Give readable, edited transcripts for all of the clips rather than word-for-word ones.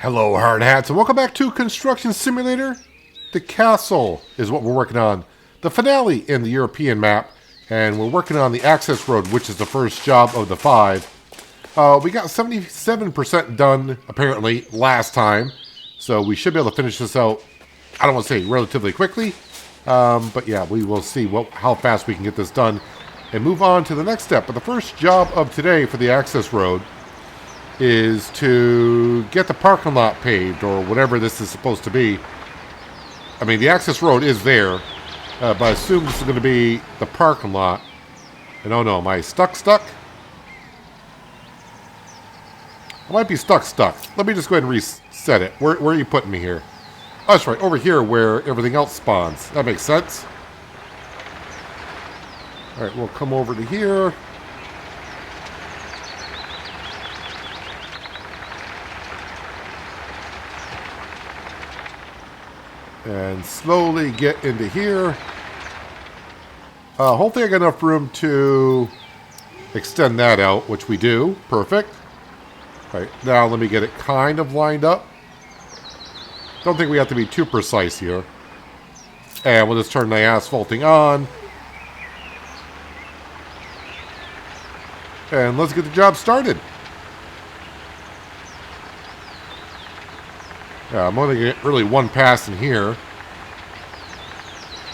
Hello, hard hats, and welcome back to Construction Simulator. The castle is what we're working on. The finale in the European map, and we're working on the access road, which is the first job of the 5. We got 77% done, apparently, last time. So we should be able to finish this out, I don't want to say relatively quickly. But yeah, we will see how fast we can get this done and move on to the next step. But the first job of today for the access road is to get the parking lot paved, or whatever this is supposed to be. I mean, the access road is there, but I assume this is going to be the parking lot. And oh no, am I stuck? I might be stuck. Let me just go ahead and reset it. Where are you putting me here? Oh, that's right, over here where everything else spawns. That makes sense. Alright, we'll come over to here. And slowly get into here. Hopefully I got enough room to extend that out, which we do. Perfect. All right, now let me get it kind of lined up. Don't think we have to be too precise here. And we'll just turn the asphalting on. And let's get the job started. Yeah, I'm only going to get really one pass in here.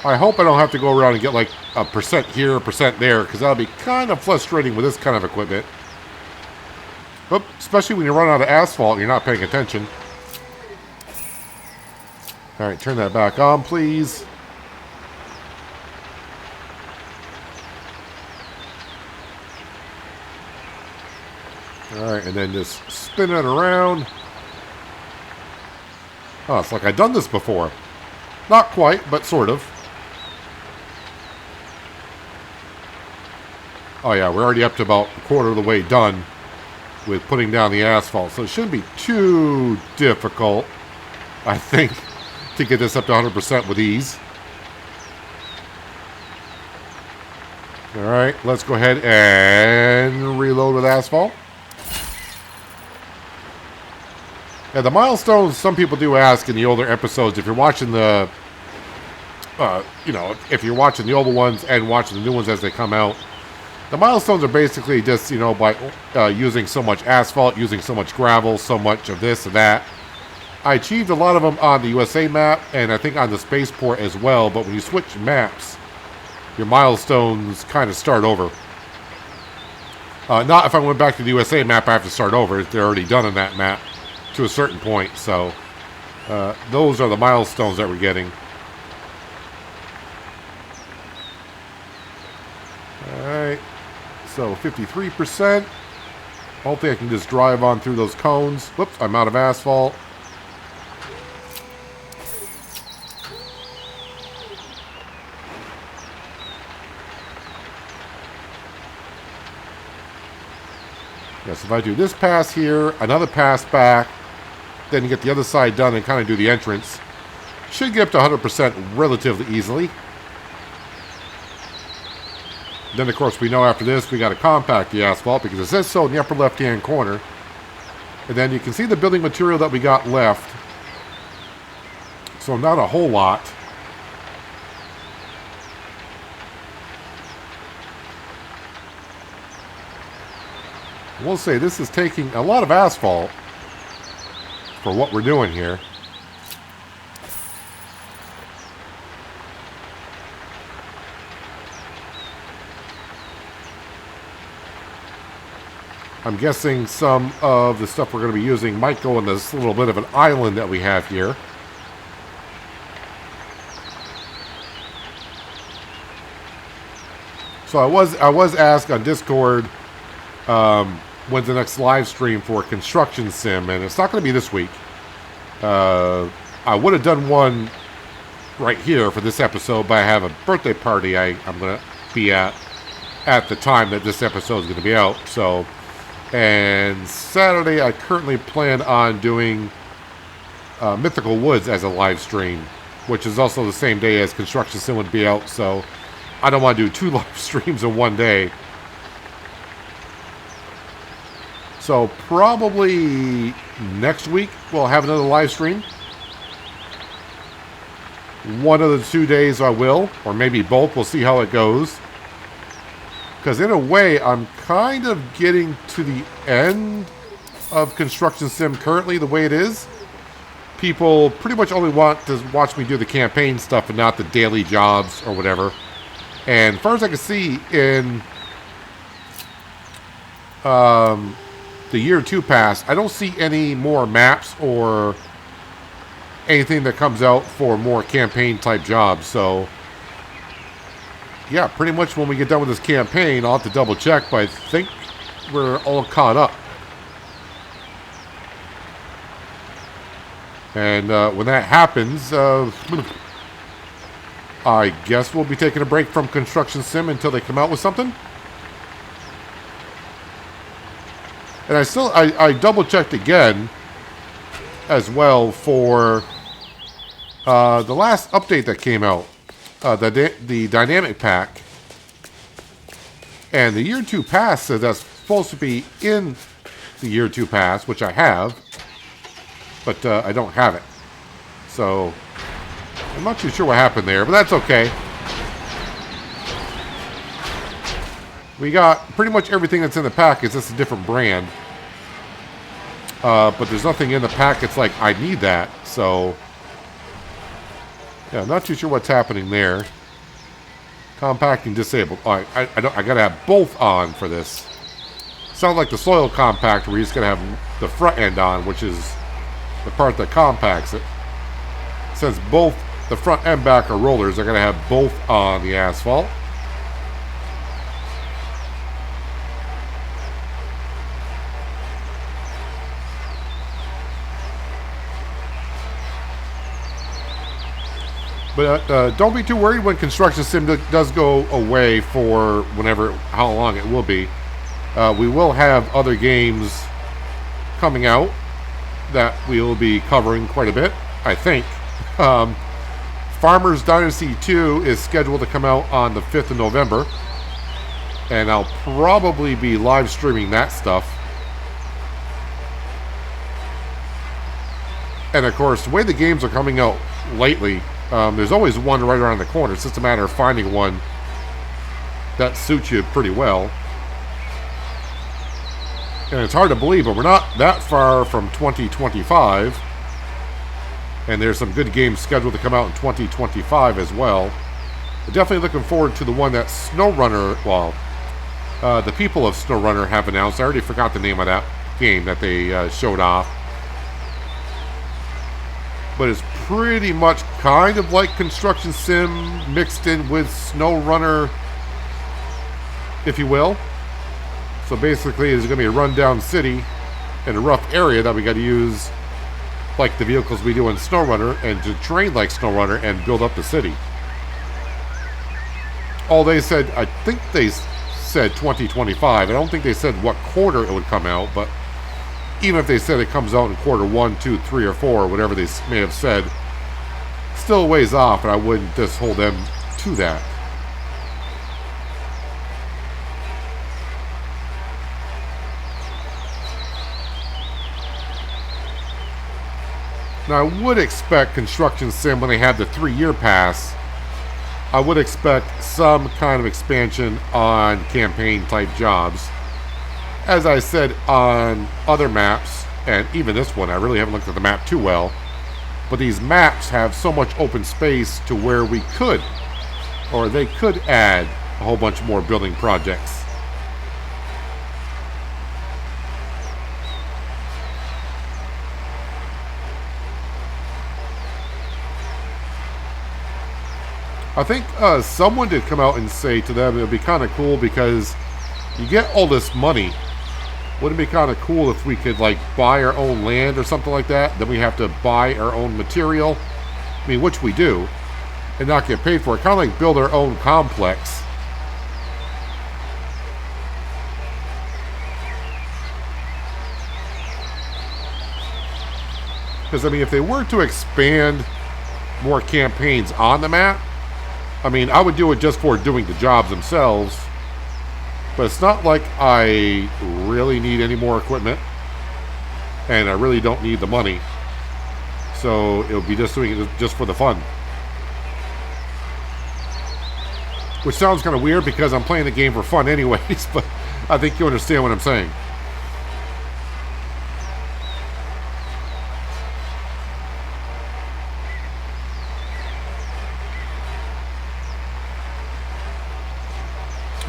I hope I don't have to go around and get like a percent here, a percent there, because that'll be kind of frustrating with this kind of equipment. Oop, especially when you run out of asphalt and you're not paying attention. Alright, turn that back on, please. Alright, and then just spin it around. Oh, it's like I've done this before. Not quite, but sort of. Oh yeah, we're already up to about a quarter of the way done with putting down the asphalt. So it shouldn't be too difficult, I think, to get this up to 100% with ease. Alright, let's go ahead and reload with asphalt. Yeah, the milestones, some people do ask in the older episodes, if you're watching the, if you're watching the older ones and watching the new ones as they come out, the milestones are basically just, by using so much asphalt, using so much gravel, so much of this and that. I achieved a lot of them on the USA map, and I think on the spaceport as well, but when you switch maps, your milestones kind of start over. Not if I went back to the USA map, I have to start over. They're already done on that map to a certain point, so those are the milestones that we're getting. Alright, so 53%. Hopefully I can just drive on through those cones. Whoops, I'm out of asphalt. Yes, if I do this pass here, another pass back, then you get the other side done and kind of do the entrance. Should get up to 100% relatively easily. Then, of course, we know after this we got to compact the asphalt because it says so in the upper left-hand corner. And then you can see the building material that we got left. So not a whole lot. We'll say this is taking a lot of asphalt for what we're doing here. I'm guessing some of the stuff we're going to be using might go in this little bit of an island that we have here. So I was asked on Discord when's the next live stream for Construction Sim, and it's not going to be this week. I would have done one right here for this episode, but I have a birthday party I'm going to be at the time that this episode is going to be out. So, and Saturday I currently plan on doing Mythical Woods as a live stream, which is also the same day as Construction Sim would be out. So I don't want to do 2 live streams in one day. So So probably next week we'll have another live stream. One of the 2 days I will, or maybe both. We'll see how it goes. Because in a way, I'm kind of getting to the end of Construction Sim currently, the way it is. People pretty much only want to watch me do the campaign stuff and not the daily jobs or whatever. And as far as I can see in the year 2 pass, I don't see any more maps or anything that comes out for more campaign type jobs. So yeah, pretty much when we get done with this campaign, I'll have to double check, but I think we're all caught up. And when that happens, I guess we'll be taking a break from Construction Sim until they come out with something. And I double checked again as well for the last update that came out, the dynamic pack. And the year 2 pass says that's supposed to be in the year 2 pass, which I have, but I don't have it. So I'm not too sure what happened there, but that's okay. We got pretty much everything that's in the pack. It's just a different brand. But there's nothing in the pack it's like, I need that. So yeah, I'm not too sure what's happening there. Compacting disabled. All right, I gotta have both on for this. Sounds like the soil compactor where you just gotta have the front end on, which is the part that compacts it. Since both the front and back are rollers, they're gonna have both on the asphalt. But don't be too worried when Construction Sim does go away for whenever, how long it will be. We will have other games coming out that we will be covering quite a bit, I think. Farmers Dynasty 2 is scheduled to come out on the 5th of November. And I'll probably be live streaming that stuff. And of course, the way the games are coming out lately, there's always one right around the corner. It's just a matter of finding one that suits you pretty well. And it's hard to believe, but we're not that far from 2025. And there's some good games scheduled to come out in 2025 as well. We're definitely looking forward to the one that SnowRunner, well, the people of SnowRunner have announced. I already forgot the name of that game that they showed off. But it's pretty much kind of like Construction Sim mixed in with SnowRunner, if you will. So basically, it's going to be a rundown city in a rough area that we got to use like the vehicles we do in SnowRunner and to train like SnowRunner and build up the city. Oh, they said, I think they said 2025. I don't think they said what quarter it would come out, but even if they said it comes out in quarter 1, 2, 3, or 4, or whatever they may have said, still a ways off, and I wouldn't just hold them to that. Now, I would expect Construction Sim, when they have the 3-year pass, I would expect some kind of expansion on campaign-type jobs. As I said on other maps, and even this one, I really haven't looked at the map too well, but these maps have so much open space to where we could, or they could add a whole bunch more building projects. I think someone did come out and say to them it would be kind of cool because you get all this money. Wouldn't it be kind of cool if we could like buy our own land or something like that? Then we have to buy our own material. I mean, which we do, and not get paid for it. Kind of like build our own complex. Because, I mean, if they were to expand more campaigns on the map, I mean, I would do it just for doing the jobs themselves. But it's not like I really need any more equipment. And I really don't need the money. So it'll be just doing it just for the fun. Which sounds kind of weird because I'm playing the game for fun anyways. But I think you understand what I'm saying.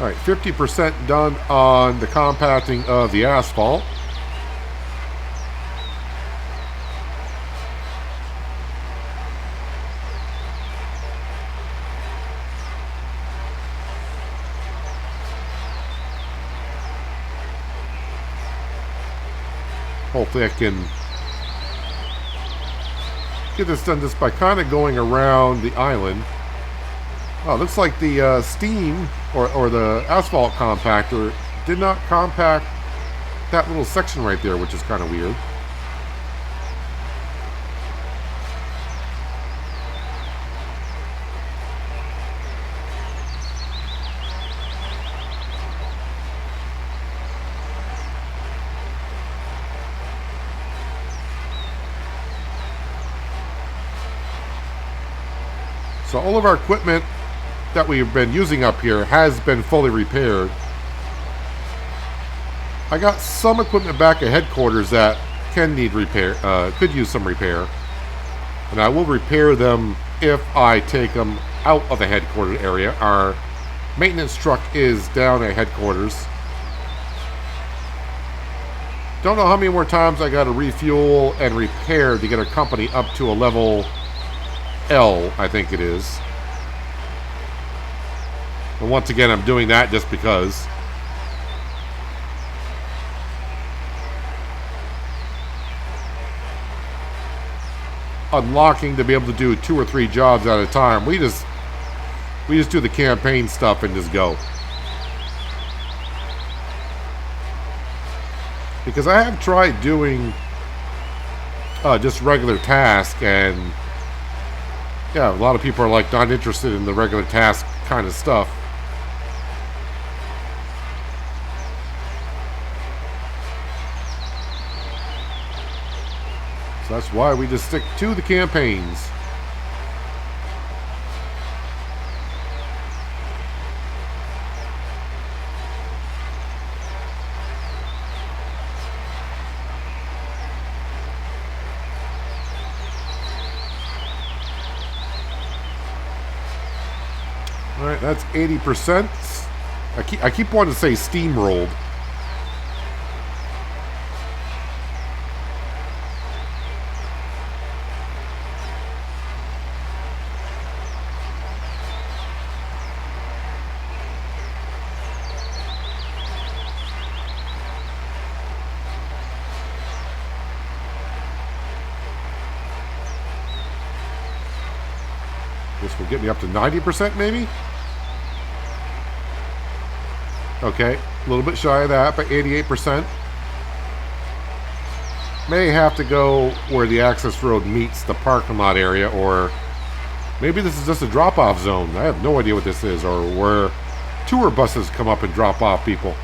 All right, 50% done on the compacting of the asphalt. Hopefully I can get this done just by kind of going around the island. Oh, looks like the steam or the asphalt compactor did not compact that little section right there, which is kind of weird. So all of our equipment that we've been using up here has been fully repaired. I got some equipment back at headquarters that can need repair, could use some repair. And I will repair them if I take them out of the headquarters area. Our maintenance truck is down at headquarters. Don't know how many more times I got to refuel and repair to get our company up to a level L, I think it is. And once again, I'm doing that just because. Unlocking to be able to do 2 or 3 jobs at a time. We just do the campaign stuff and just go. Because I have tried doing just regular tasks, and yeah, a lot of people are like not interested in the regular task kind of stuff. So that's why we just stick to the campaigns. All right, that's 80%. I keep wanting to say steamrolled. This will get me up to 90% maybe? Okay, a little bit shy of that, but 88%. May have to go where the access road meets the parking lot area, or maybe this is just a drop-off zone. I have no idea what this is, or where tour buses come up and drop off people.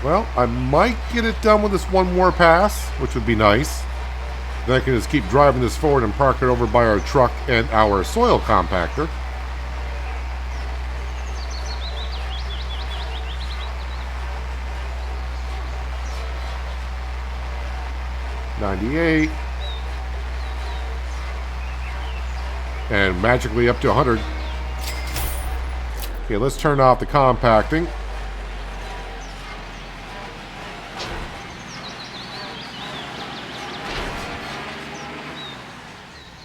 Well, I might get it done with this one more pass, which would be nice. Then I can just keep driving this forward and park it over by our truck and our soil compactor. $98. And magically up to 100. Okay, let's turn off the compacting.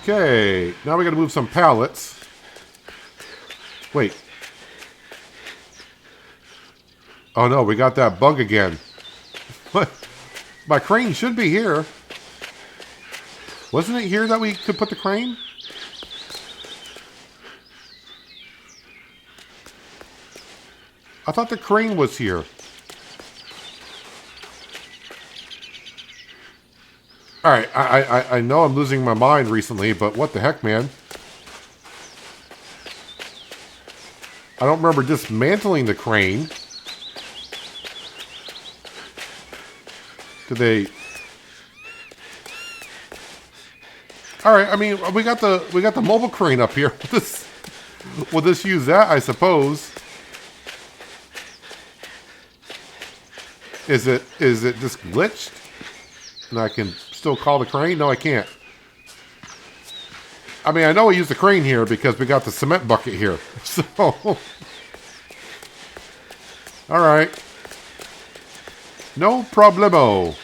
Okay, now we got to move some pallets. Wait. Oh no, we got that bug again. What? My crane should be here. Wasn't it here that we could put the crane? I thought the crane was here. Alright, I know I'm losing my mind recently, but what the heck, man? I don't remember dismantling the crane. Did they... Alright, I mean, we got the mobile crane up here. We'll just use that, I suppose. Is it just glitched? And I can still call the crane? No, I can't. I mean, I know we use the crane here because we got the cement bucket here. So, alright. No problemo.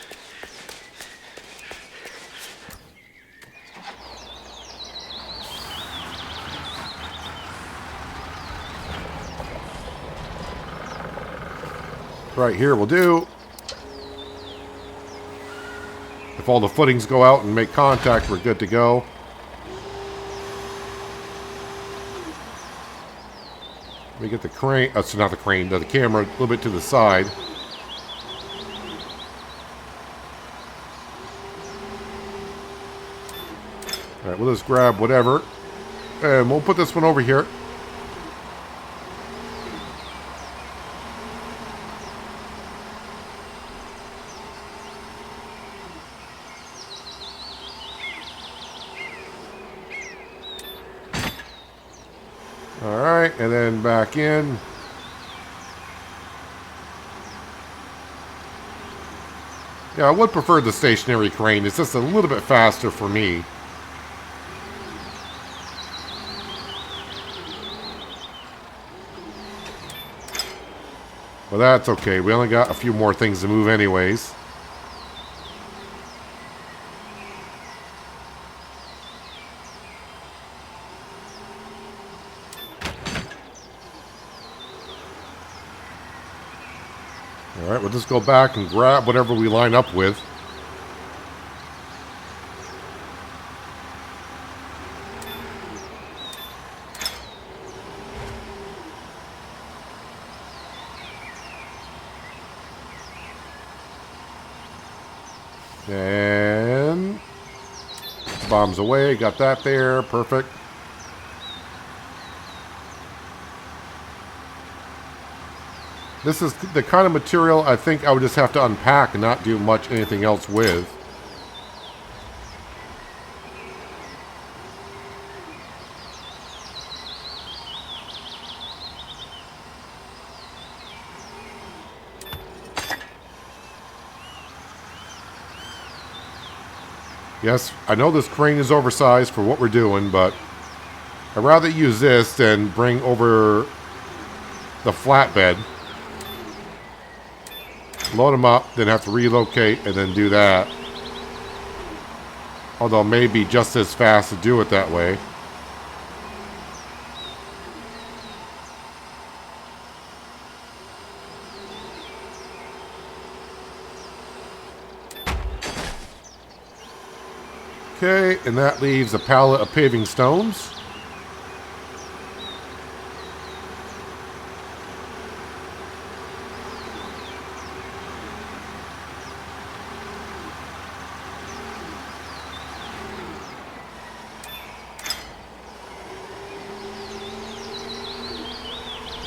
Right here will do. If all the footings go out and make contact, we're good to go. Let me get the crane, so not the crane, the camera a little bit to the side. Alright, we'll just grab whatever. And we'll put this one over here. Alright, and then back in. Yeah, I would prefer the stationary crane. It's just a little bit faster for me. But that's okay. We only got a few more things to move anyways. Alright, we'll just go back and grab whatever we line up with. And bombs away, got that there, perfect. This is the kind of material I think I would just have to unpack and not do much anything else with. Yes, I know this crane is oversized for what we're doing, but I'd rather use this than bring over the flatbed. Load them up, then have to relocate, and then do that. Although it may be just as fast to do it that way. Okay, and that leaves a pallet of paving stones.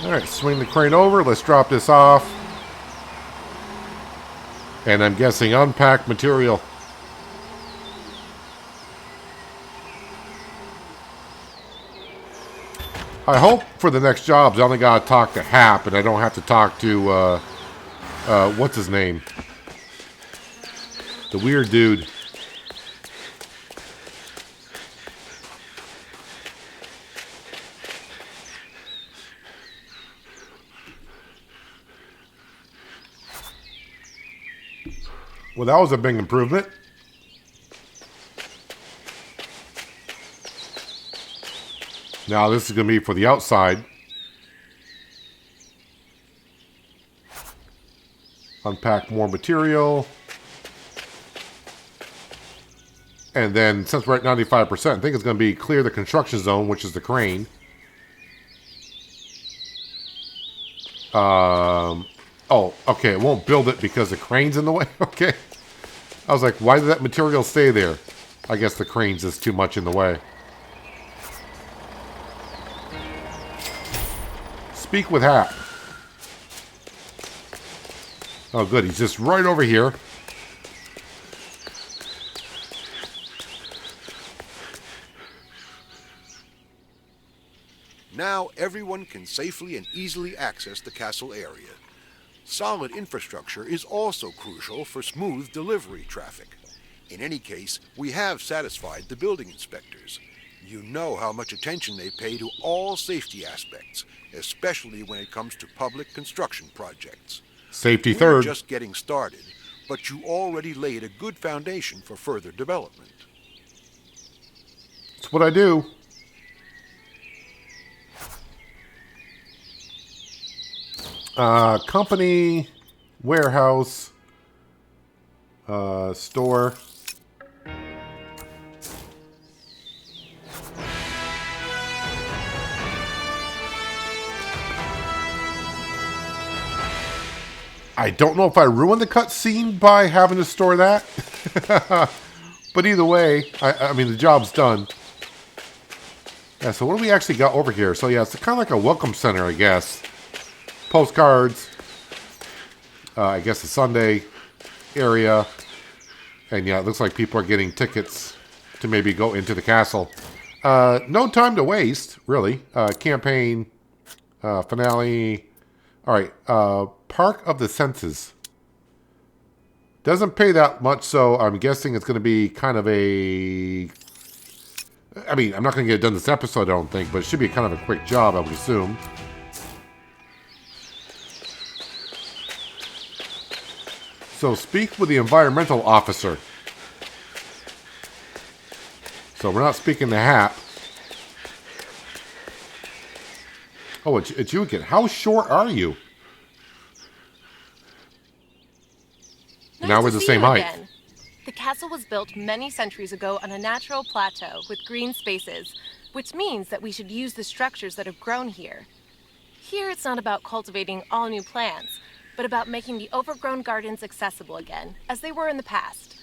Alright, swing the crane over. Let's drop this off. And I'm guessing unpacked material. I hope for the next jobs I only gotta talk to Hap and I don't have to talk to, what's his name? The weird dude. Well, that was a big improvement. Now this is going to be for the outside. Unpack more material. And then, since we're at 95%, I think it's going to be clear the construction zone, which is the crane. Oh, okay. It won't build it because the crane's in the way. Okay. I was like, why did that material stay there? I guess the crane's is too much in the way. Speak with Hap. Oh, good. He's just right over here. Now everyone can safely and easily access the castle area. Solid infrastructure is also crucial for smooth delivery traffic. In any case, we have satisfied the building inspectors. You know how much attention they pay to all safety aspects, especially when it comes to public construction projects. Safety We're third. just getting started, but you already laid a good foundation for further development. That's what I do. Company, warehouse, store. I don't know if I ruined the cutscene by having to store that. But either way, I mean, the job's done. Yeah, so what do we actually got over here? So yeah, it's kind of like a welcome center, I guess. Postcards. I guess the Sunday area. And yeah, it looks like people are getting tickets to maybe go into the castle. No time to waste, really. Campaign, finale. All right, Park of the Senses. Doesn't pay that much, so I'm guessing it's going to be kind of a... I mean, I'm not going to get it done this episode, I don't think, but it should be kind of a quick job, I would assume. So speak with the environmental officer. So we're not speaking to Hap. Oh, it's you again. How short are you? Nice now we're to the see same you height. again. The castle was built many centuries ago on a natural plateau with green spaces, which means that we should use the structures that have grown here. Here it's not about cultivating all new plants, but about making the overgrown gardens accessible again, as they were in the past.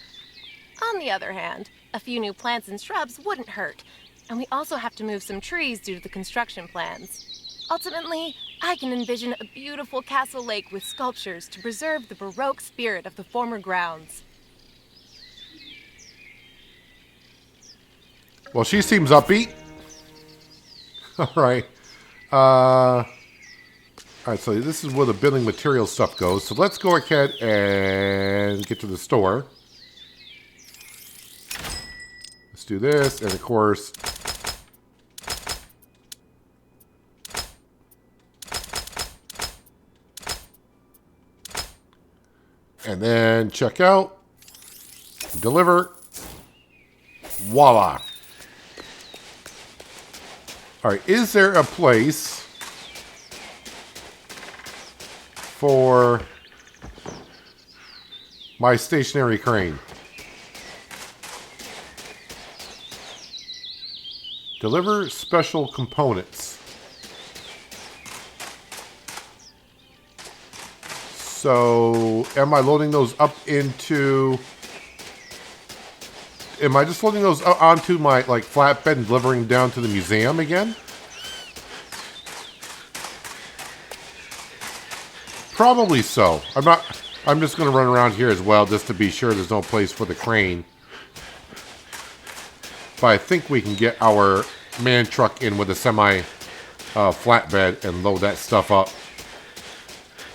On the other hand, a few new plants and shrubs wouldn't hurt, and we also have to move some trees due to the construction plans. Ultimately, I can envision a beautiful castle lake with sculptures to preserve the Baroque spirit of the former grounds. Well, she seems upbeat. All right. All right, so this is where the building material stuff goes. So let's go ahead and get to the store. Let's do this, and of course... And then check out, deliver, voila. All right, is there a place for my stationary crane? Deliver special components. So, am I loading those up into... Am I just loading those onto my, like, flatbed and delivering them down to the museum again? Probably so. I'm just going to run around here as well just to be sure there's no place for the crane. But I think we can get our man truck in with a semi flatbed and load that stuff up.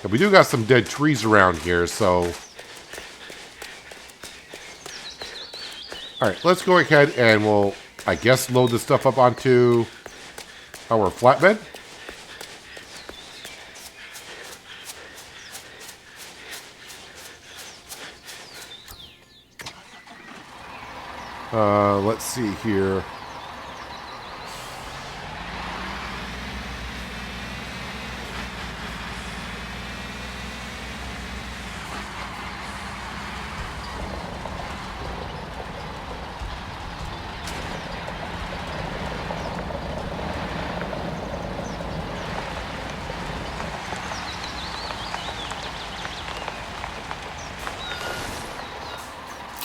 And we do got some dead trees around here, so... Alright, let's go ahead and we'll, I guess, load this stuff up onto our flatbed. Let's see here.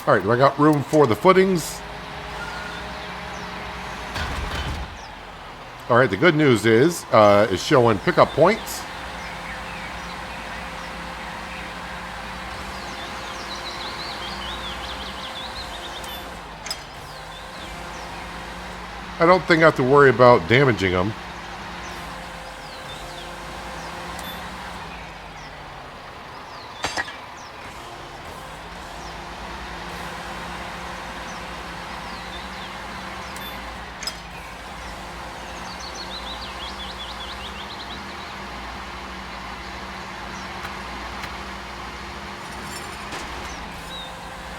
Alright, do I got room for the footings? Alright, the good news is, it's showing pickup points. I don't think I have to worry about damaging them.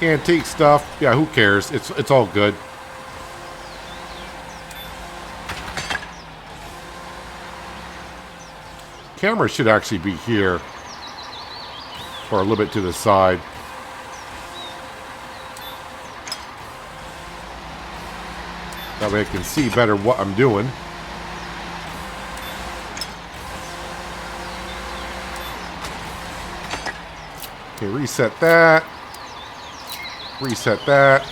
Antique stuff, yeah, who cares? It's all good. Camera should actually be here, or a little bit to the side. That way I can see better what I'm doing. Okay, reset that. Reset that.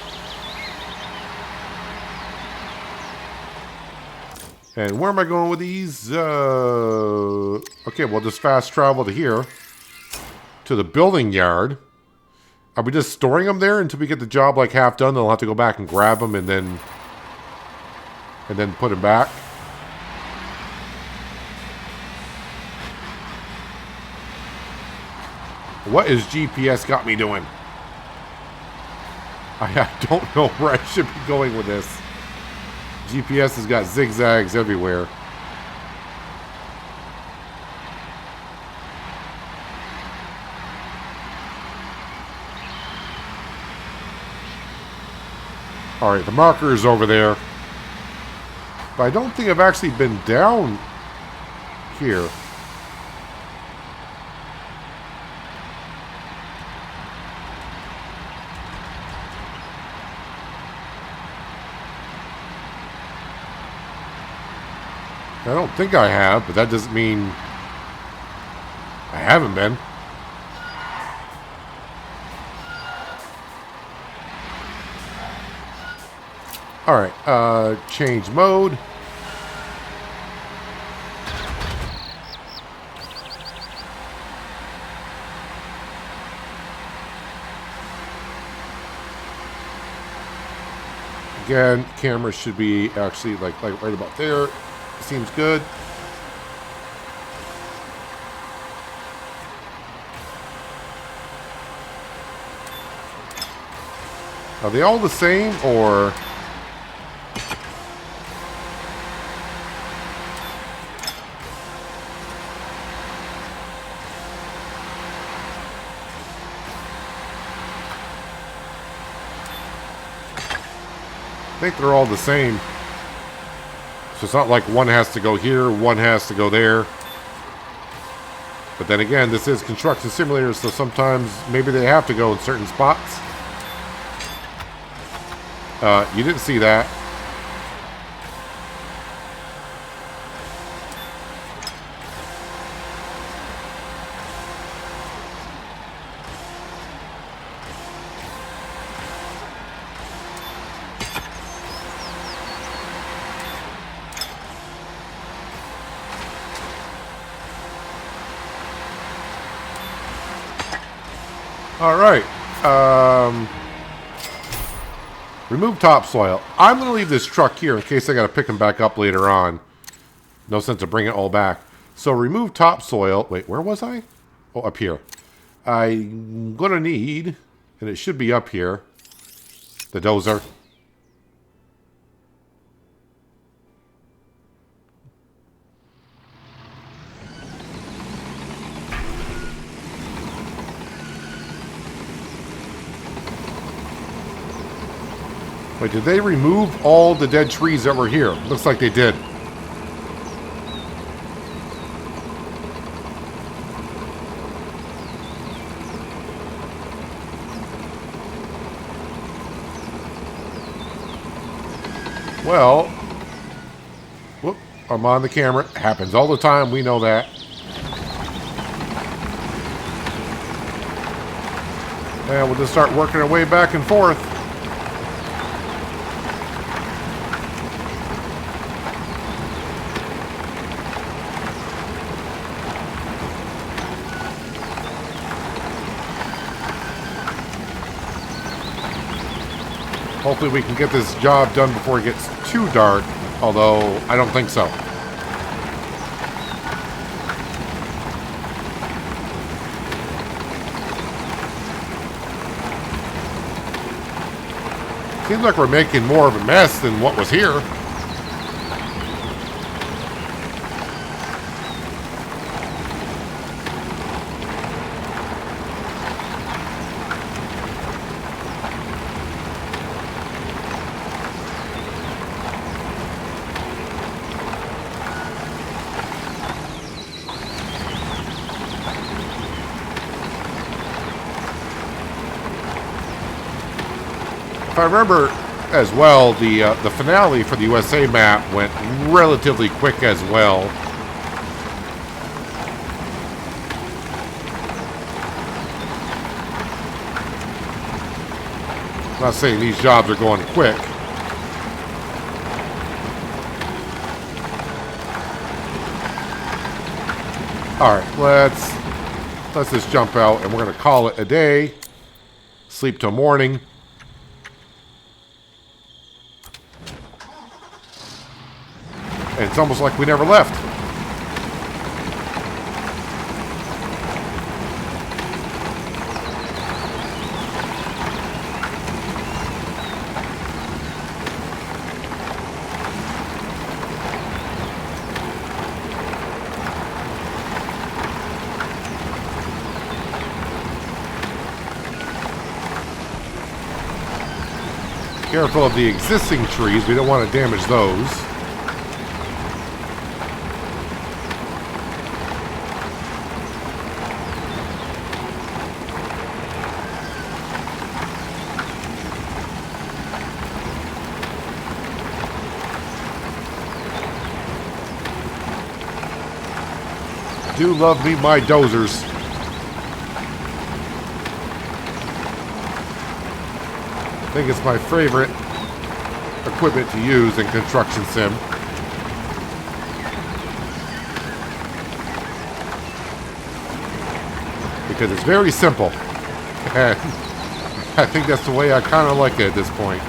And where am I going with these? Okay, we'll just fast travel to here. To the building yard. Are we just storing them there until we get the job like half done? Then I'll have to go back and grab them and then put them back. What is GPS got me doing? I don't know where I should be going with this. GPS has got zigzags everywhere. Alright, the marker is over there. But I don't think I've actually been down here. I don't think I have, but that doesn't mean I haven't been. Alright, change mode. Again, camera should be actually like right about there. Seems good. Are they all the same, or... I think they're all the same. So it's not like one has to go here, one has to go there. But then again, this is construction simulator, so sometimes maybe they have to go in certain spots. You didn't see that. Alright. Remove topsoil. I'm going to leave this truck here in case I got to pick them back up later on. No sense to bring it all back. So remove topsoil. Wait, where was I? Oh, up here. I'm going to need, and it should be up here, the dozer. Wait, did they remove all the dead trees that were here? Looks like they did. Well, whoop, I'm on the camera. It happens all the time. We know that. And we'll just start working our way back and forth. Hopefully we can get this job done before it gets too dark, although I don't think so. Seems like we're making more of a mess than what was here. If I remember as well, the finale for the USA map went relatively quick as well. I'm not saying these jobs are going quick. Alright, let's just jump out and we're going to call it a day. Sleep till morning. And it's almost like we never left. Careful of the existing trees. We don't want to damage those. Do love me my dozers. I think it's my favorite equipment to use in construction sim. Because it's very simple. And I think that's the way I kind of like it at this point.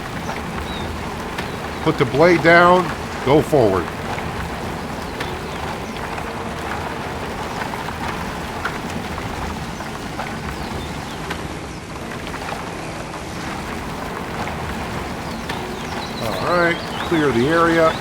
Put the blade down, go forward. Alright, clear the area.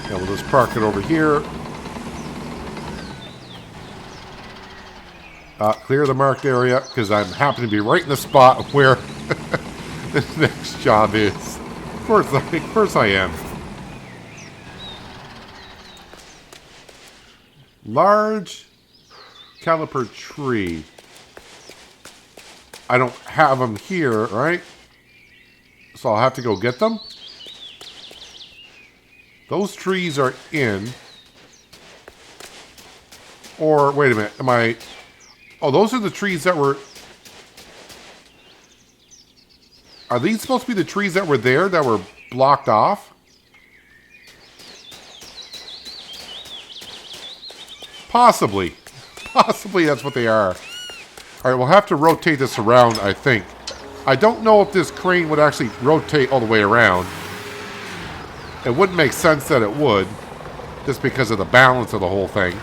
Now we'll just park it over here. Clear the marked area, because I'm happen to be right in the spot where the next job is. Of course I am. Large caliper tree. I don't have them here, right? So I'll have to go get them. Those trees are in. Or, wait a minute, am I... Oh, those are the trees that were... Are these supposed to be the trees that were there that were blocked off? Possibly. Possibly that's what they are. Alright, we'll have to rotate this around, I think. I don't know if this crane would actually rotate all the way around. It wouldn't make sense that it would, just because of the balance of the whole thing.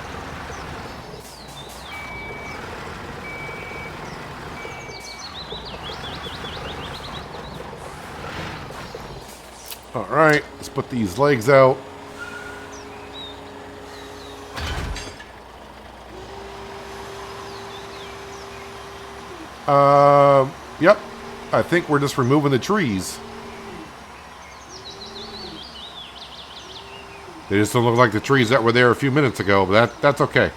Alright, let's put these legs out. Yep. I think we're just removing the trees. They just don't look like the trees that were there a few minutes ago, but that's okay.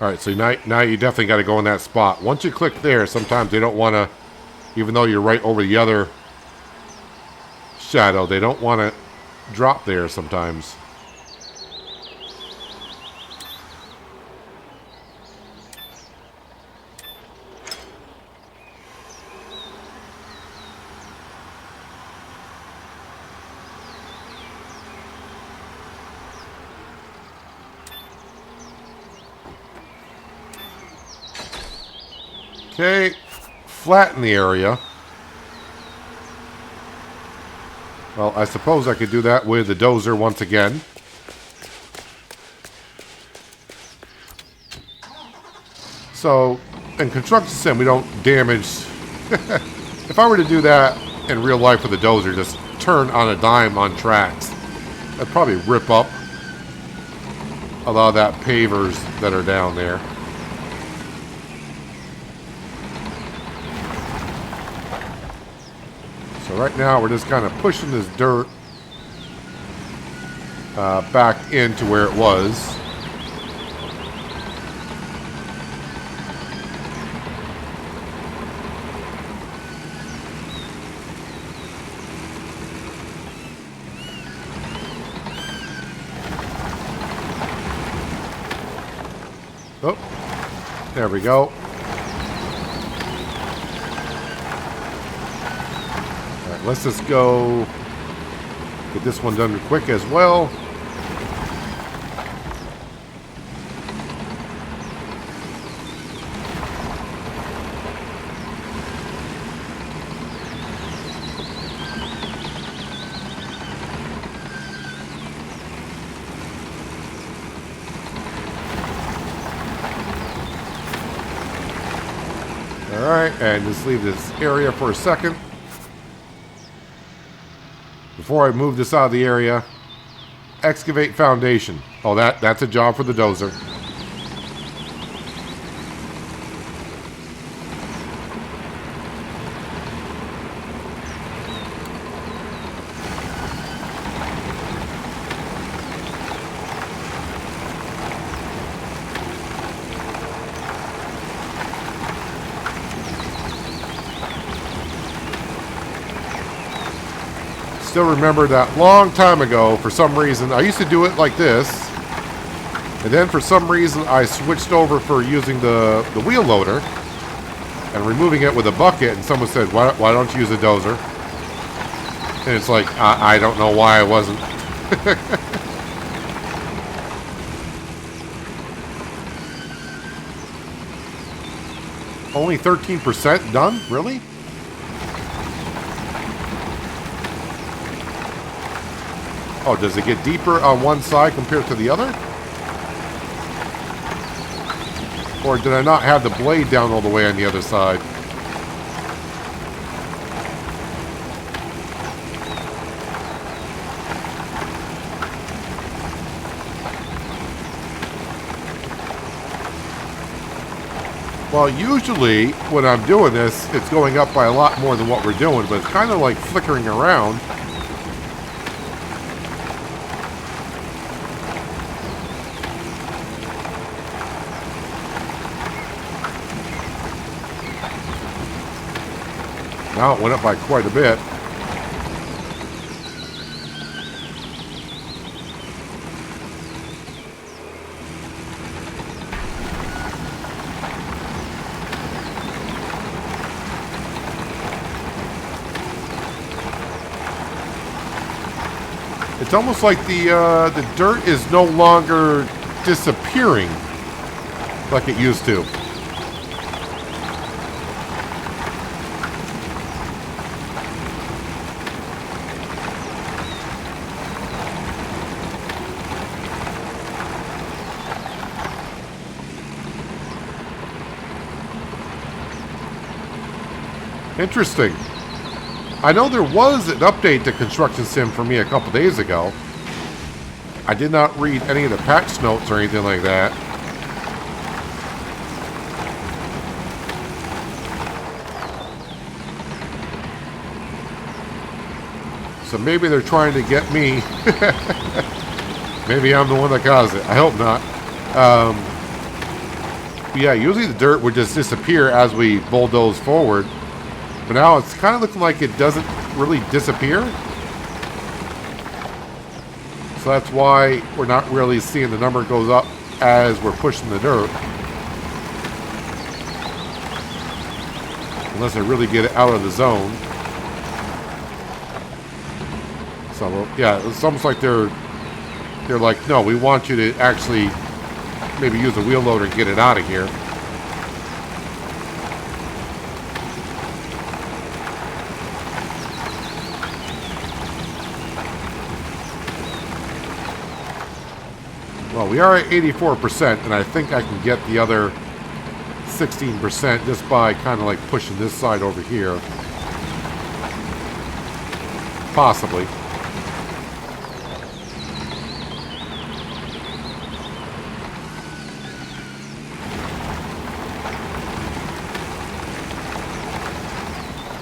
Alright, so now you definitely got to go in that spot. Once you click there, sometimes they don't want to, even though you're right over the other shadow, they don't want to drop there sometimes. Okay, flatten the area. Well, I suppose I could do that with the dozer once again. So, in Construction Sim, we don't damage... If I were to do that in real life with the dozer, just turn on a dime on tracks, I'd probably rip up a lot of that pavers that are down there. So right now we're just kind of pushing this dirt back into where it was. Oh, there we go. Let's just go get this one done quick as well. All right, and just leave this area for a second. Before I move this out of the area, excavate foundation. Oh, that's a job for the dozer. Still remember that long time ago, for some reason, I used to do it like this. And then for some reason, I switched over for using the wheel loader and removing it with a bucket. And someone said, why don't you use a dozer? And it's like, I don't know why I wasn't. Only 13% done? Really? Oh, does it get deeper on one side compared to the other? Or did I not have the blade down all the way on the other side? Well, usually when I'm doing this, it's going up by a lot more than what we're doing, but it's kind of like flickering around. Now it went up by quite a bit. It's almost like the dirt is no longer disappearing like it used to. Interesting. I know there was an update to Construction Sim for me a couple days ago. I did not read any of the patch notes or anything like that. So maybe they're trying to get me. Maybe I'm the one that caused it. I hope not. Yeah, usually the dirt would just disappear as we bulldoze forward. But now it's kind of looking like it doesn't really disappear. So that's why we're not really seeing the number goes up as we're pushing the dirt. Unless I really get it out of the zone. So, yeah, it's almost like they're like, no, we want you to actually maybe use a wheel loader and get it out of here. Well, we are at 84%, and I think I can get the other 16% just by kind of like pushing this side over here. Possibly.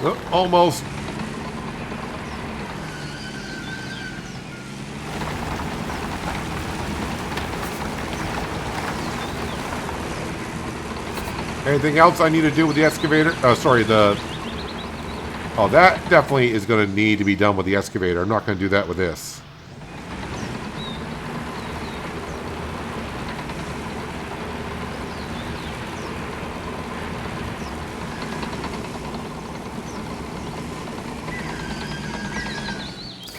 Oh, almost. Anything else I need to do with the excavator? Oh, sorry, Oh, that definitely is going to need to be done with the excavator. I'm not going to do that with this.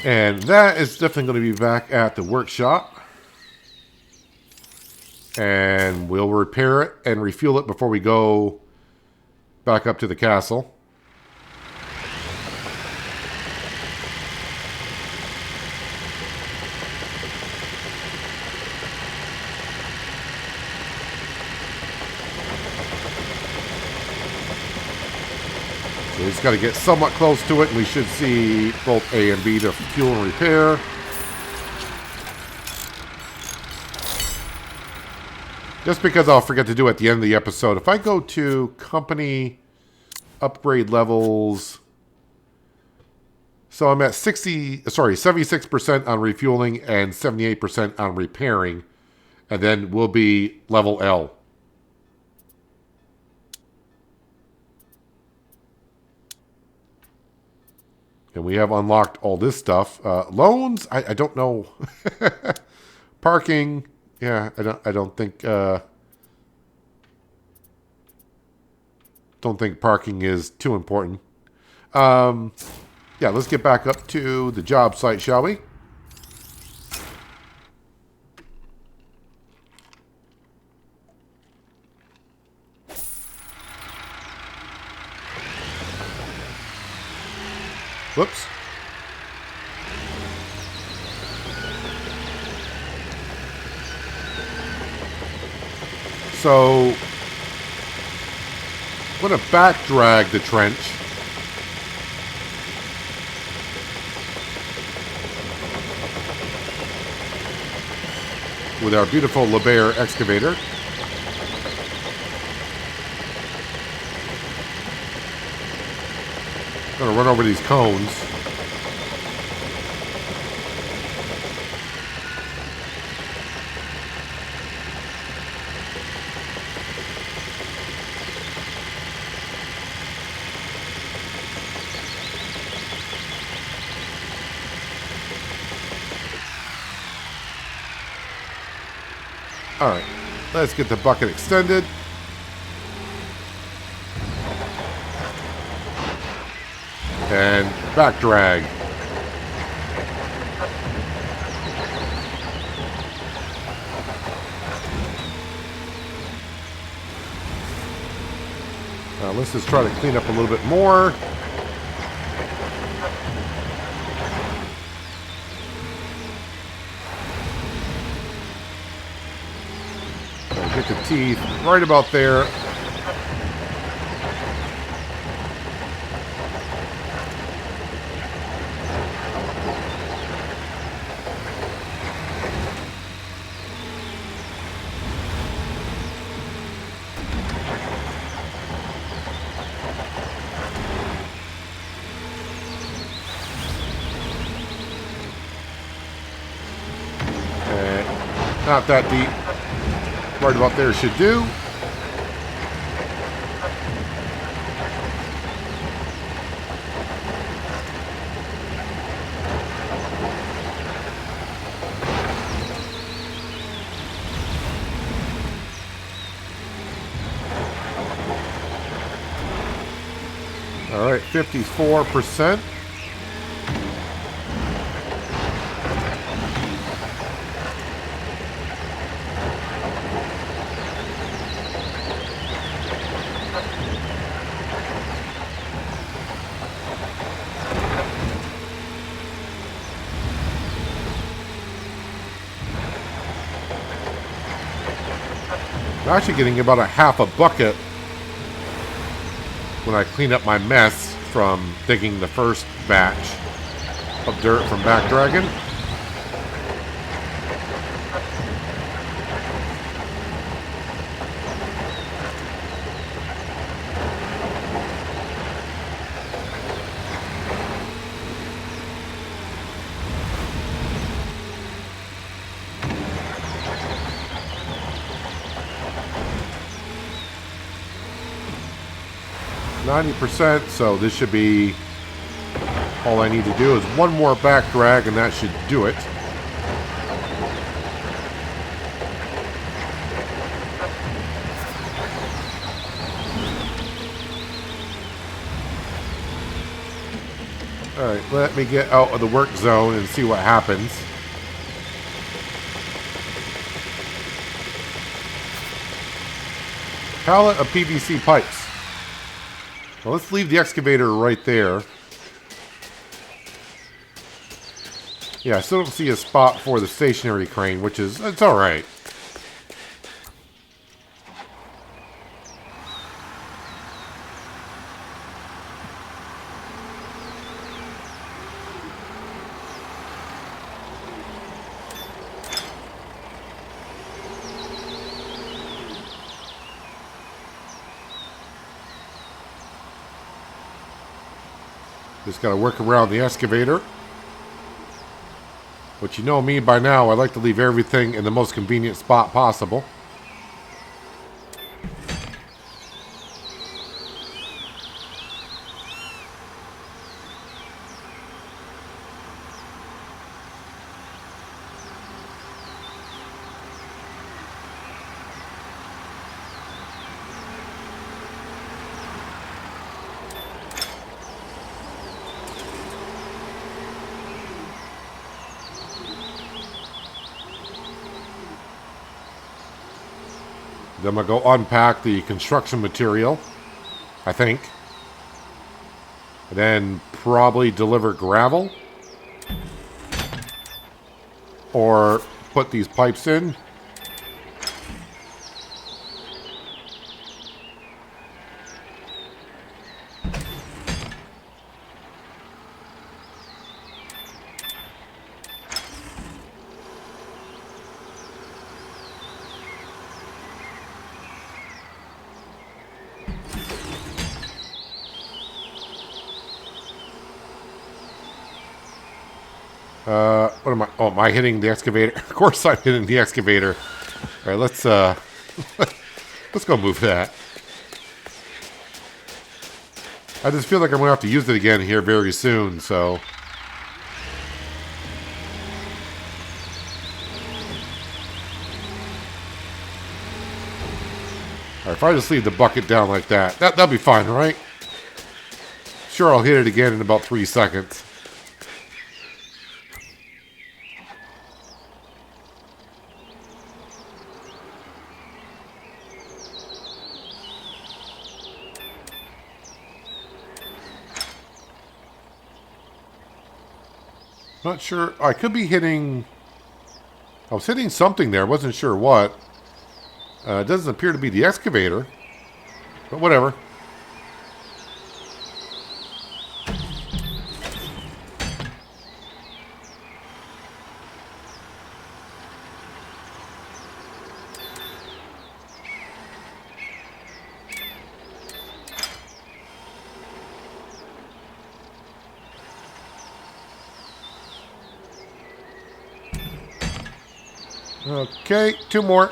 And that is definitely going to be back at the workshop. And we'll repair it and refuel it before we go back up to the castle. So we just got to get somewhat close to it, and we should see both A and B to fuel and repair. Just because I'll forget to do it at the end of the episode, if I go to company upgrade levels, so I'm at 76% on refueling and 78% on repairing, and then we'll be level L. And we have unlocked all this stuff. Loans, I don't know. Parking. Yeah, I don't think parking is too important. Yeah, let's get back up to the job site, shall we? Whoops. So, I'm going to back drag the trench. With our beautiful LeBaire excavator. I'm going to run over these cones. Alright, let's get the bucket extended. And back drag. Now let's just try to clean up a little bit more. Get the teeth right about there. Okay, not that deep. Right about there should do. All right, 54%. I'm actually getting about a half a bucket when I clean up my mess from digging the first batch of dirt from Back Dragon. %, so this should be all I need to do is one more back drag and that should do it. Alright, let me get out of the work zone and see what happens. Pallet of PVC pipes. Well, let's leave the excavator right there. Yeah, I still don't see a spot for the stationary crane, which is, it's alright. Just got to work around the excavator. But you know me by now, I like to leave everything in the most convenient spot possible. Then I'm going to go unpack the construction material, I think. And then probably deliver gravel. Or put these pipes in. What am I? Oh, am I hitting the excavator? Of course I'm hitting the excavator. All right, let's let's go move that. I just feel like I'm going to have to use it again here very soon, so. All right, if I just leave the bucket down like that, that'll be fine, right? Sure, I'll hit it again in about 3 seconds. Not sure. I could be hitting. I was hitting something there. Wasn't sure what. It doesn't appear to be the excavator. But whatever. Okay, 2 more.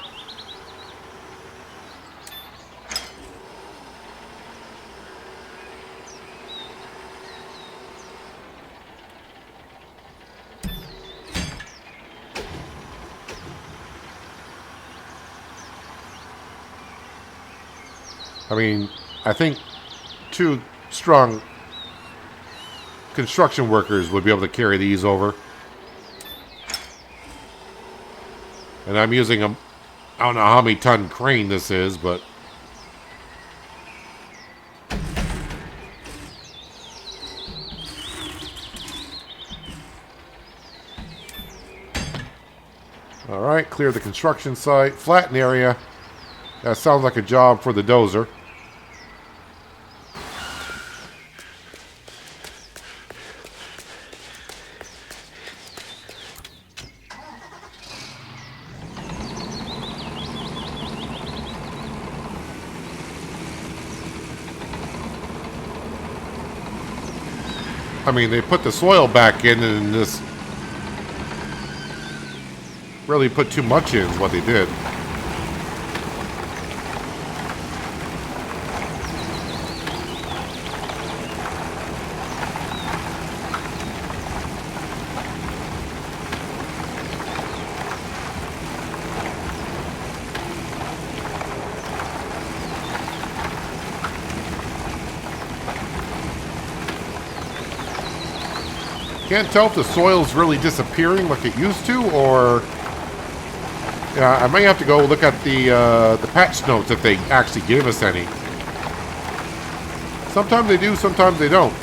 I mean, I think 2 strong construction workers would be able to carry these over. And I'm using a, I don't know how many ton crane this is, but alright, clear the construction site, flatten area. That sounds like a job for the dozer. I mean, they put the soil back in and this really put too much in is what they did. Can't tell if the soil's really disappearing like it used to, or I might have to go look at the patch notes if they actually gave us any. Sometimes they do, sometimes they don't.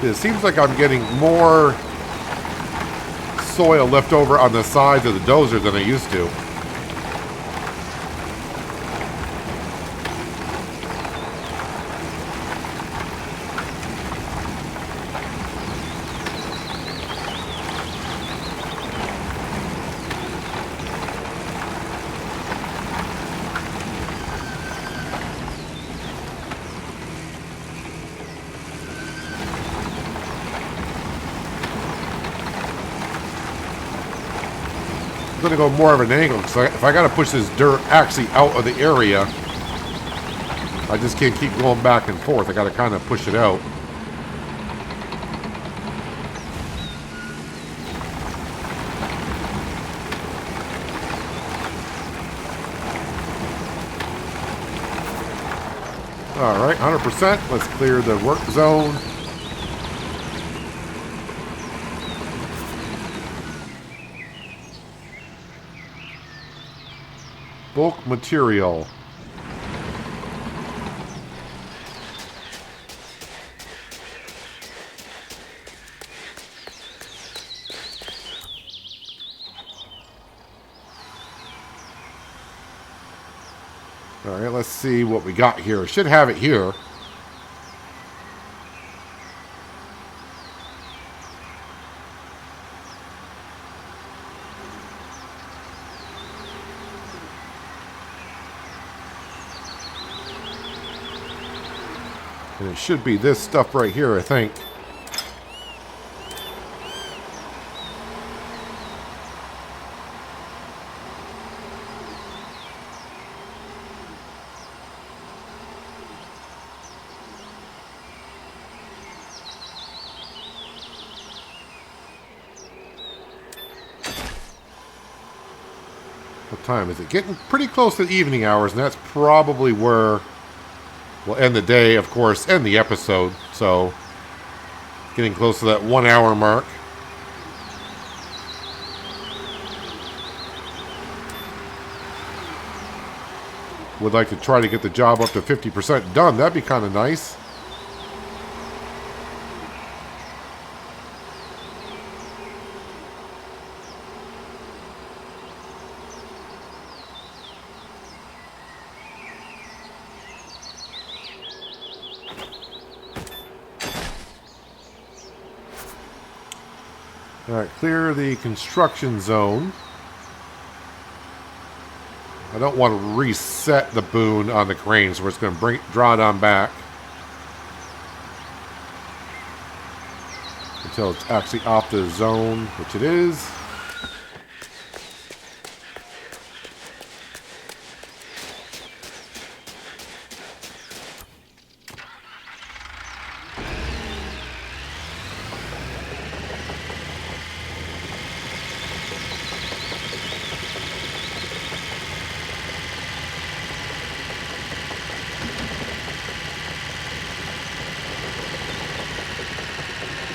It seems like I'm getting more soil left over on the sides of the dozer than I used to. I'm going to go more of an angle because if I got to push this dirt actually out of the area, I just can't keep going back and forth. I got to kind of push it out. All right, 100%. Let's clear the work zone. Bulk material. All right, let's see what we got here. I should have it here. And it should be this stuff right here, I think. What time is it? Getting pretty close to the evening hours, and that's probably where we'll end the day, of course, end the episode. So, getting close to that 1 hour mark. Would like to try to get the job up to 50% done. That'd be kind of nice. Alright, clear the construction zone. I don't want to reset the boom on the crane, so we're just going to draw it on back. until it's actually off the zone, which it is.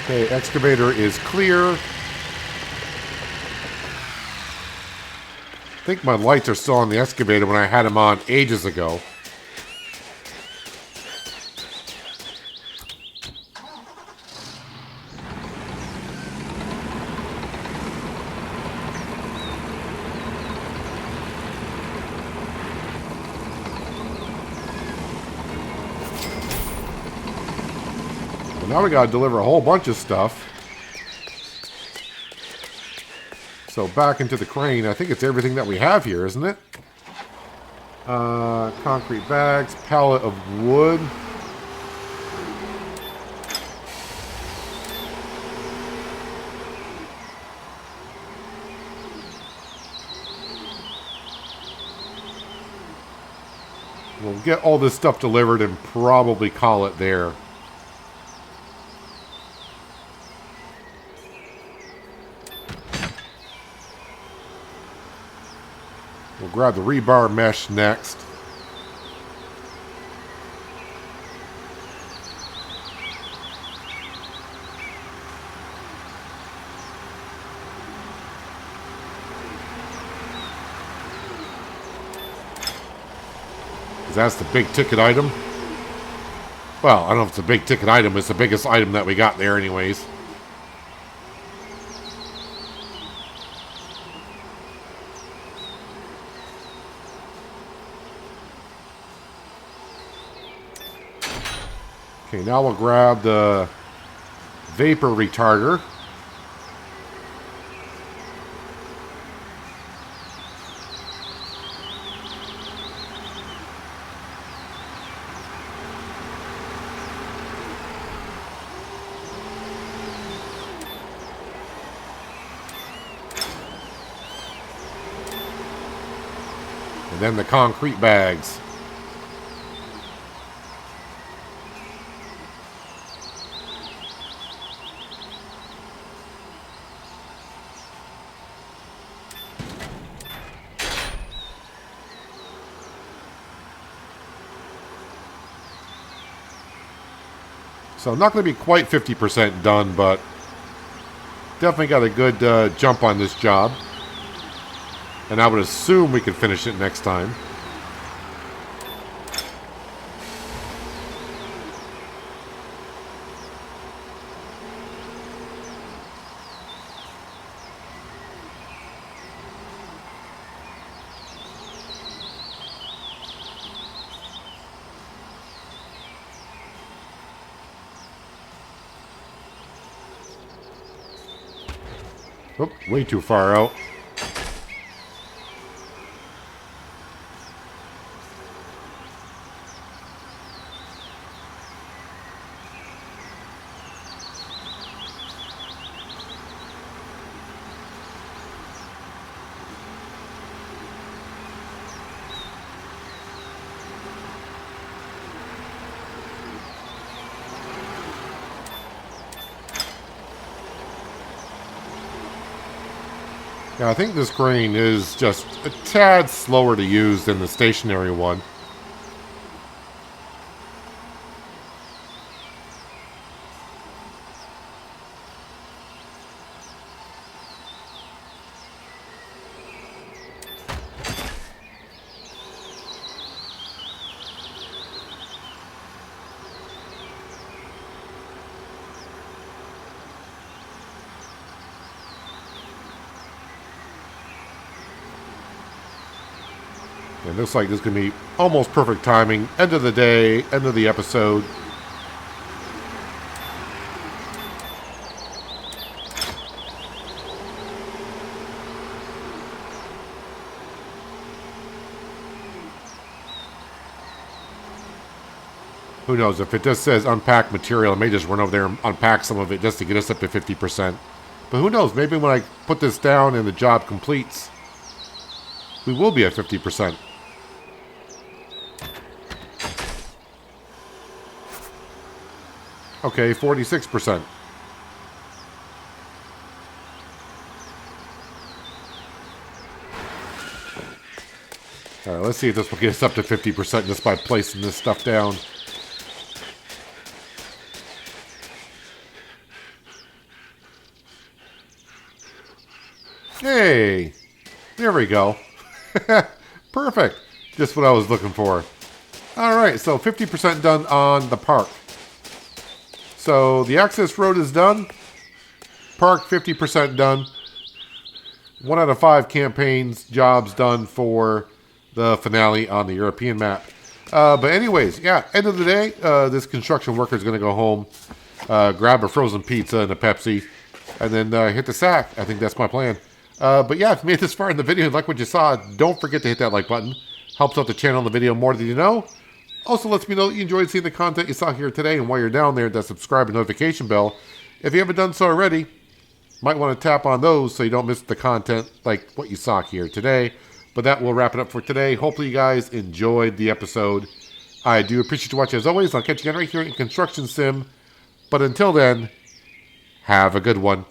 Okay, excavator is clear. I think my lights are still on the excavator when I had them on ages ago. Now we gotta deliver a whole bunch of stuff. So back into the crane. I think it's everything that we have here, isn't it? Concrete bags, pallet of wood. We'll get all this stuff delivered and probably call it there. We'll grab the rebar mesh next. Because that's the big ticket item. Well, I don't know if it's a big ticket item. It's the biggest item that we got there anyways. Okay, now we'll grab the vapor retarder. And then the concrete bags. So not going to be quite 50% done, but definitely got a good jump on this job. And I would assume we could finish it next time. Oh, way too far out. Yeah, I think this crane is just a tad slower to use than the stationary one. It looks like this is going to be almost perfect timing. End of the day, end of the episode. Who knows? If it just says unpack material, I may just run over there and unpack some of it just to get us up to 50%. But who knows? Maybe when I put this down and the job completes, we will be at 50%. Okay, 46%. All right, let's see if this will get us up to 50% just by placing this stuff down. Hey, there we go. Perfect. Just what I was looking for. All right, so 50% done on the park. So the access road is done. Park 50% done. 1 out of 5 campaigns jobs done for the finale on the European map. But anyways, yeah, end of the day, this construction worker is going to go home, grab a frozen pizza and a Pepsi, and then hit the sack. I think that's my plan. But yeah, if you made it this far in the video and like what you saw, don't forget to hit that like button. Helps out the channel and the video more than you know. Also lets me know that you enjoyed seeing the content you saw here today, and while you're down there, that subscribe and notification bell. If you haven't done so already, might want to tap on those so you don't miss the content like what you saw here today. But that will wrap it up for today. Hopefully you guys enjoyed the episode. I do appreciate you watching as always. I'll catch you again right here in Construction Sim. But until then, have a good one.